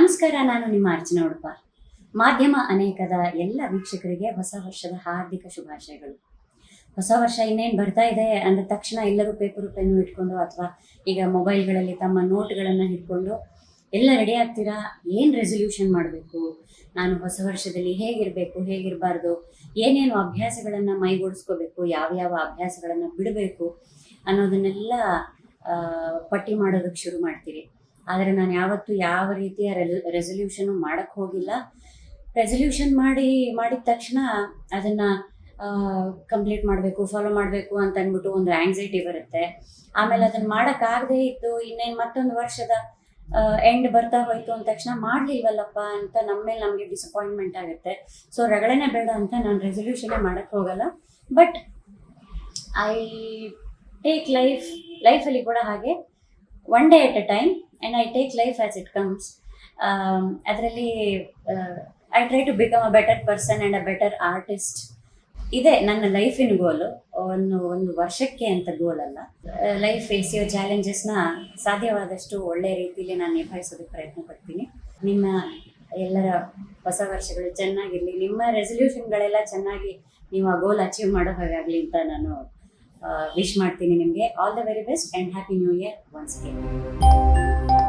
ನಮಸ್ಕಾರ, ನಾನು ನಿಮ್ಮ ಅರ್ಚನಾ ಉಡುಪ. ಮಾಧ್ಯಮ ಅನೇಕದ ಎಲ್ಲ ವೀಕ್ಷಕರಿಗೆ ಹೊಸ ವರ್ಷದ ಹಾರ್ದಿಕ ಶುಭಾಶಯಗಳು. ಹೊಸ ವರ್ಷ ಇನ್ನೇನು ಬರ್ತಾ ಇದೆ ಅಂದ ತಕ್ಷಣ ಎಲ್ಲರೂ ಪೇಪರು ಪೆನ್ನು ಇಟ್ಕೊಂಡು ಅಥವಾ ಈಗ ಮೊಬೈಲ್ಗಳಲ್ಲಿ ತಮ್ಮ ನೋಟ್ಗಳನ್ನು ಇಟ್ಕೊಂಡು ಎಲ್ಲ ರೆಡಿ ಆಗ್ತೀರಾ. ಏನು ರೆಸೊಲ್ಯೂಷನ್ ಮಾಡಬೇಕು, ನಾನು ಹೊಸ ವರ್ಷದಲ್ಲಿ ಹೇಗಿರಬೇಕು, ಹೇಗಿರಬಾರ್ದು, ಏನೇನು ಅಭ್ಯಾಸಗಳನ್ನು ಮೈಗೂಡಿಸ್ಕೋಬೇಕು, ಯಾವ ಅಭ್ಯಾಸಗಳನ್ನು ಬಿಡಬೇಕು ಅನ್ನೋದನ್ನೆಲ್ಲ ಪಟ್ಟಿ ಮಾಡೋದಕ್ಕೆ ಶುರು ಮಾಡ್ತೀರಿ. ಆದರೆ ನಾನು ಯಾವತ್ತೂ ಯಾವ ರೀತಿಯ ರೆಸೊಲ್ಯೂಷನು ಮಾಡೋಕ್ಕೆ ಹೋಗಿಲ್ಲ. ರೆಸೊಲ್ಯೂಷನ್ ಮಾಡಿದ ತಕ್ಷಣ ಅದನ್ನು ಕಂಪ್ಲೀಟ್ ಮಾಡಬೇಕು, ಫಾಲೋ ಮಾಡಬೇಕು ಅಂತ ಅಂದ್ಬಿಟ್ಟು ಒಂದು ಆ್ಯಂಗ್ಸೈಟಿ ಬರುತ್ತೆ. ಆಮೇಲೆ ಅದನ್ನು ಮಾಡೋಕ್ಕಾಗದೇ ಇತ್ತು, ಇನ್ನೇನು ಮತ್ತೊಂದು ವರ್ಷದ ಎಂಡ್ ಬರ್ತಾ ಹೋಯಿತು ಅಂದ ತಕ್ಷಣ ಮಾಡಲಿಲ್ವಲ್ಲಪ್ಪ ಅಂತ ನಮ್ಮ ಮೇಲೆ ನಮಗೆ ಡಿಸಪಾಯಿಂಟ್ಮೆಂಟ್ ಆಗುತ್ತೆ. ಸೊ ರಗಳೆನೇ ಬೇಡ ಅಂತ ನಾನು ರೆಸೊಲ್ಯೂಷನ್ನೇ ಮಾಡೋಕ್ಕೆ ಹೋಗಲ್ಲ. ಬಟ್ ಐ ಟೇಕ್ ಲೈಫಲ್ಲಿ ಕೂಡ ಹಾಗೆ one day at a time and I take life as it comes. ಅದರಲ್ಲಿ I try to become a better person and a better artist. ಇದೆ ನನ್ನ ಲೈಫಿನ ಗೋಲು. ಒಂದು ವರ್ಷಕ್ಕೆ ಅಂತ ಗೋಲ್ ಅಲ್ಲ. ಲೈಫ್ ಎಸೆಯೋ ಚಾಲೆಂಜಸ್ನ ಸಾಧ್ಯವಾದಷ್ಟು ಒಳ್ಳೆಯ ರೀತಿಯಲ್ಲಿ ನಾನು ನಿಭಾಯಿಸೋದಕ್ಕೆ ಪ್ರಯತ್ನ ಪಡ್ತೀನಿ. ನಿಮ್ಮ ಎಲ್ಲರ ಹೊಸ ವರ್ಷಗಳು ಚೆನ್ನಾಗಿರಲಿ, ನಿಮ್ಮ ರೆಸೊಲ್ಯೂಷನ್ಗಳೆಲ್ಲ ಚೆನ್ನಾಗಿ ನೀವು ಆ ಗೋಲ್ ಅಚೀವ್ ಮಾಡೋ ಹಾಗಾಗಲಿ ಅಂತ ನಾನು ವಿಶ್ ಮಾಡ್ತೀನಿ ನಿಮಗೆ. All the very best and happy new year once again.